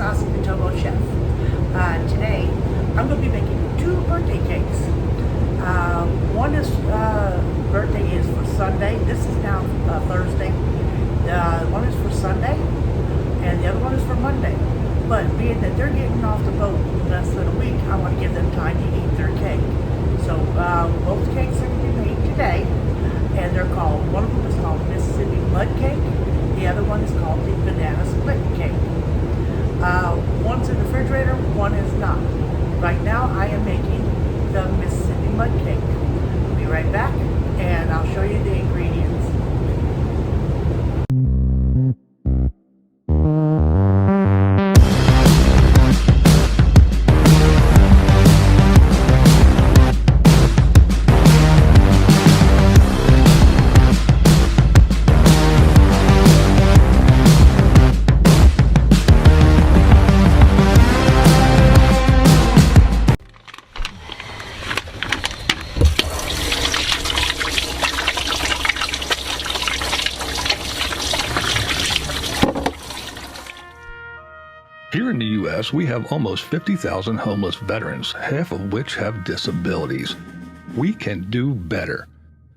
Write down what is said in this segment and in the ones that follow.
Saucy, the Towboat chef. Today, I'm going to be making 2 birthday cakes. One is, birthday is for Sunday. This is now Thursday. One is for Sunday, and the other one is for Monday. But being that they're getting off the boat in less than a week, I want to give them time to eat their cake. So both cakes are going to be made today, and they're called, one of them is called Mississippi Mud Cake. The other one is called the Banana Split Cake. One's in the refrigerator, one is not. Right now I am making the Mississippi Mud Cake. I'll be right back and I'll show you the ingredients. Here in the U.S., we have almost 50,000 homeless veterans, half of which have disabilities. We can do better.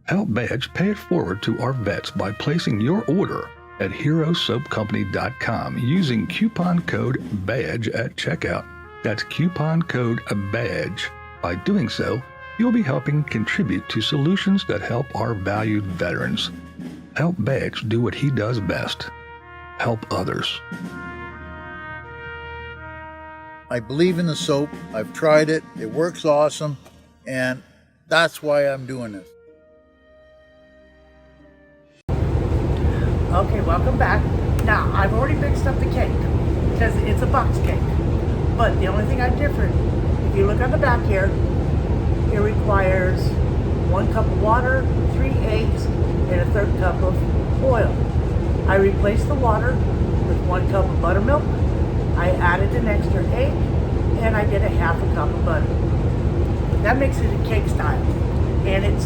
Help Badge pay it forward to our vets by placing your order at herosoapcompany.com using coupon code BADGE at checkout. That's coupon code BADGE. By doing so, you'll be helping contribute to solutions that help our valued veterans. Help Badge do what he does best: help others. I believe in the soap. I've tried it. It works awesome. And that's why I'm doing this. Okay, welcome back. Now, I've already mixed up the cake because it's a box cake. But the only thing I'm different, if you look on the back here, it requires 1 cup of water, 3 eggs, and a 1/3 cup of oil. I replaced the water with 1 cup of buttermilk. I added an extra egg, and I did a 1/2 cup of butter. That makes it a cake style, and it's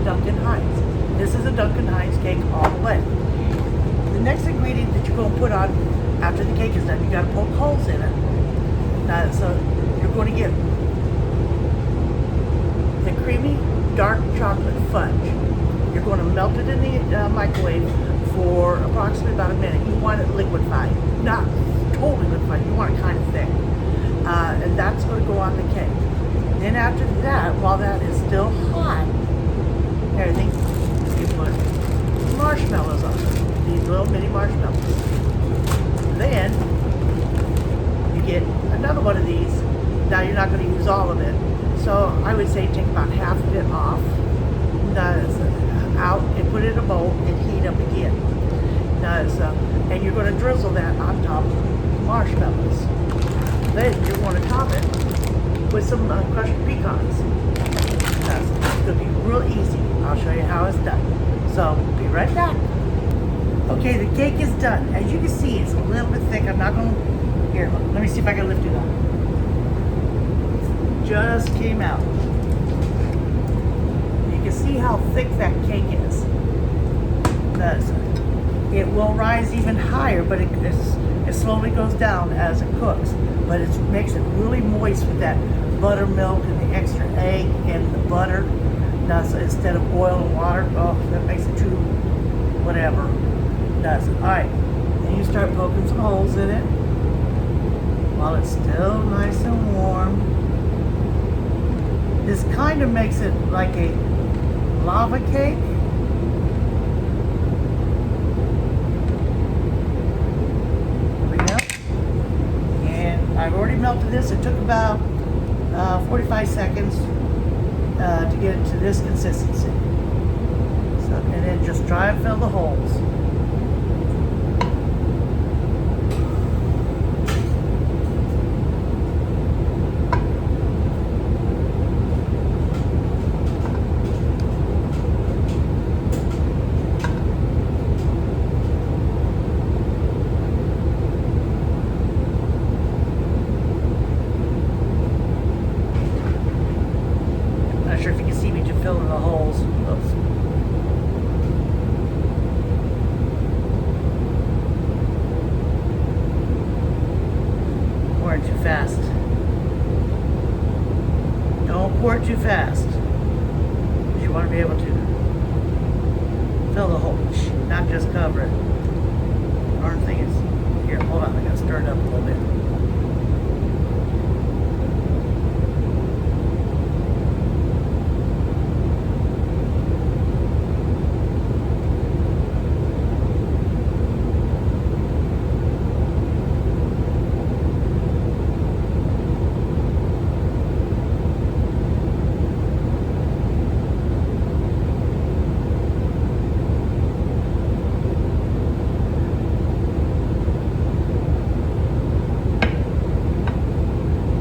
Duncan Hines. This is a Duncan Hines cake all the way. The next ingredient that you're going to put on after the cake is done, you got to poke holes in it. So you're going to get the creamy dark chocolate fudge. You're going to melt it in the microwave for approximately about a minute. You want it liquefied, not totally liquefied. You want it kind of thick, and that's going to go on the cake. Then after that, while that is still hot, everything, you put marshmallows on it. These little mini marshmallows. Then you get another one of these. Now you're not going to use all of it, so I would say take about half of it off, out, and put it in a bowl and heat up again. And you're going to drizzle that on top of the marshmallows. Then you're going to top it with some crushed pecans. It's going to be real easy. I'll show you how it's done. So, be right back. Okay, the cake is done. As you can see, it's a little bit thick. I'm not going to... Here, let me see if I can lift it up. Just came out. You can see how thick that cake is. It will rise even higher, but it slowly goes down as it cooks. But it makes it really moist with that buttermilk and the extra egg and the butter. Now, so instead of oil and water, oh, that makes it too whatever. Alright, then you start poking some holes in it while it's still nice and warm. This kind of makes it like a lava cake. I've already melted this. It took about 45 seconds to get it to this consistency. So, and then just dry and fill the holes. Not sure if you can see me just filling the holes. Oops. it too fast. Don't pour it too fast. You want to be able to fill the whole, not just cover it. Darn thing is, here, hold on, I gotta stir it up a little bit.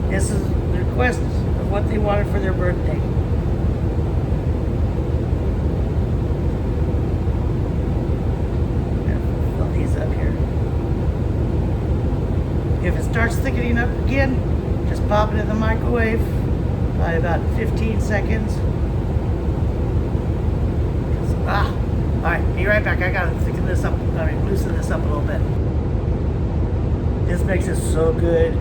This is the request of what they wanted for their birthday. Fill these up here. If it starts thickening up again, just pop it in the microwave by about 15 seconds. Alright, be right back. I gotta thicken this up, loosen this up a little bit. This makes it so good.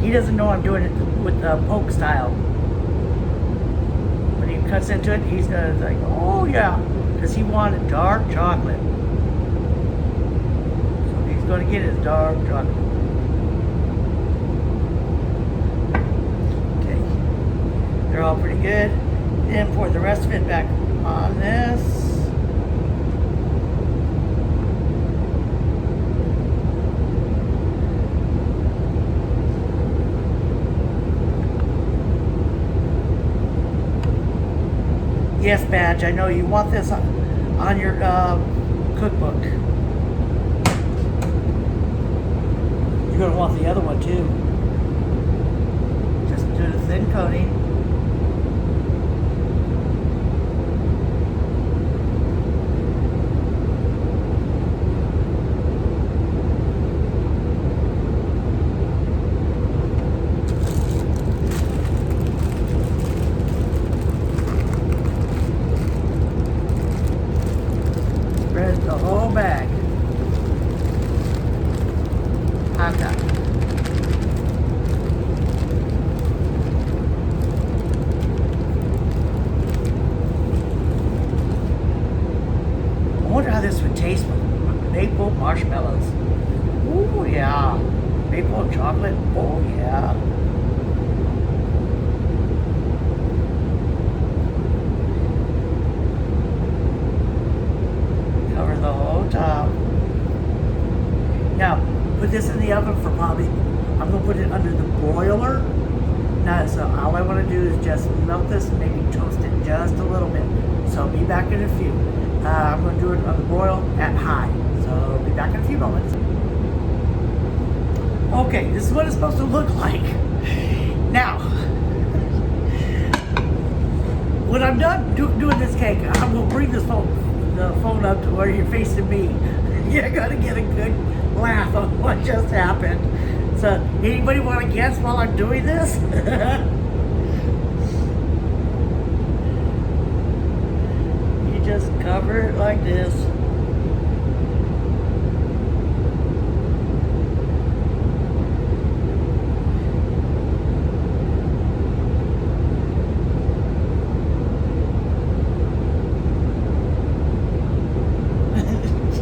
He doesn't know I'm doing it with the poke style. When he cuts into it, he's gonna like, oh yeah, because he wanted dark chocolate. So he's gonna get his dark chocolate. Okay, they're all pretty good. Then pour the rest of it back on this. Yes, Badge, I know you want this on your cookbook. You're going to want the other one too. Just do the thin coating. The whole bag. I've got it. I wonder how this would taste with maple marshmallows. Oh yeah. Maple chocolate. Oh yeah. The whole top. Now, put this in the oven for probably, I'm going to put it under the broiler. Now, so all I want to do is just melt this and maybe toast it just a little bit. So I'll be back in a few. I'm going to do it on the broil at high. So I'll be back in a few moments. Okay, this is what it's supposed to look like. Now, when I'm done doing this cake, I'm going to bring the phone up to where you're facing me. You're gonna get a good laugh on what just happened. So, anybody want to guess while I'm doing this? You just cover it like this.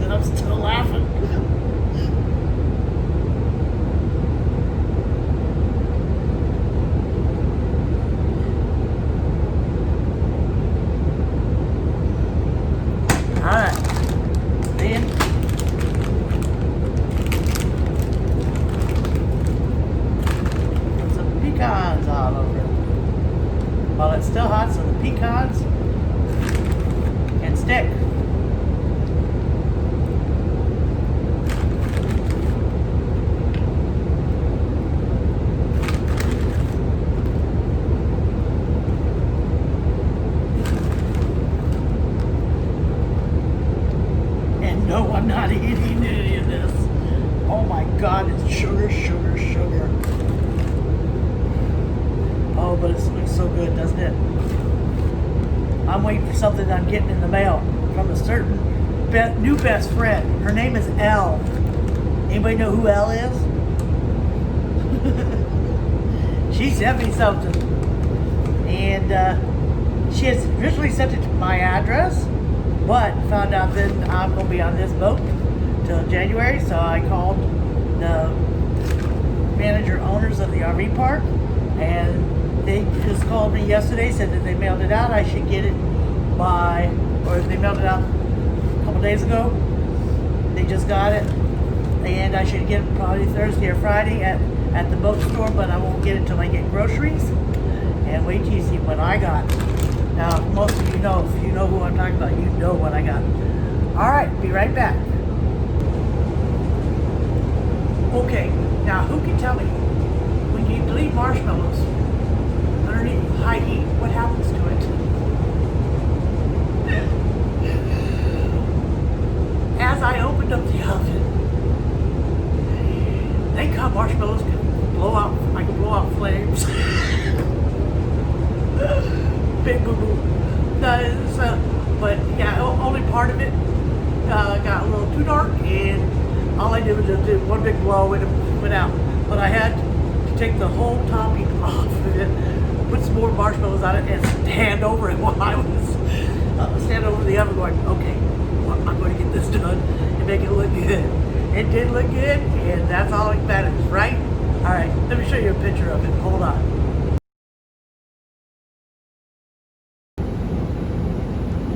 I'm still laughing. Alright. Then put some pecans all over it. While it's still hot, so the pecans can stick. No, I'm not eating any of this. Oh my God, it's sugar, sugar, sugar. Oh, but it looks so good, doesn't it? I'm waiting for something I'm getting in the mail from a certain new best friend. Her name is Elle. Anybody know who Elle is? She sent me something. And she has originally sent it to my address, but found out that I'm going to be on this boat till January, so I called the manager owners of the RV park, and they just called me yesterday, said that they mailed it out. I should get it or they mailed it out a couple days ago. They just got it, and I should get it probably Thursday or Friday at the boat store, but I won't get it till I get groceries. And wait till you see what I got. Now, most of you know, if you know who I'm talking about, you know what I got. All right, be right back. Okay, now who can tell me, when you leave marshmallows underneath high heat, what happens to it? As I opened up the oven, thank God marshmallows can blow out, I can blow out flames. Big boo boo. But yeah, only part of it got a little too dark, and all I did was just do one big blow and it went out. But I had to take the whole topping off of it, put some more marshmallows on it, and stand over it while I was standing over the oven going, okay, well, I'm going to get this done and make it look good. It did look good, and that's all that matters, right? All right, let me show you a picture of it. Hold on.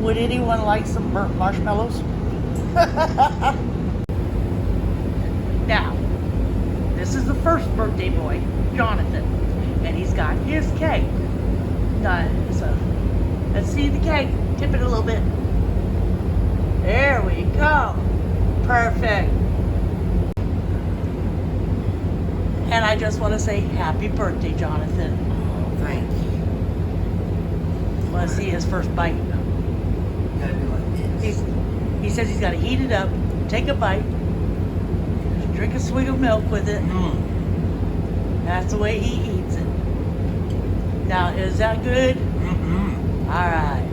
Would anyone like some burnt marshmallows? Now, this is the first birthday boy, Jonathan, and he's got his cake. So, let's see the cake. Tip it a little bit. There we go. Perfect. And I just want to say happy birthday, Jonathan. Oh, thank you. Want to see his first bite? Gotta be like this. He says he's got to heat it up, take a bite, drink a swig of milk with it. That's the way he eats it. Now, is that good? Mm-hmm. All right.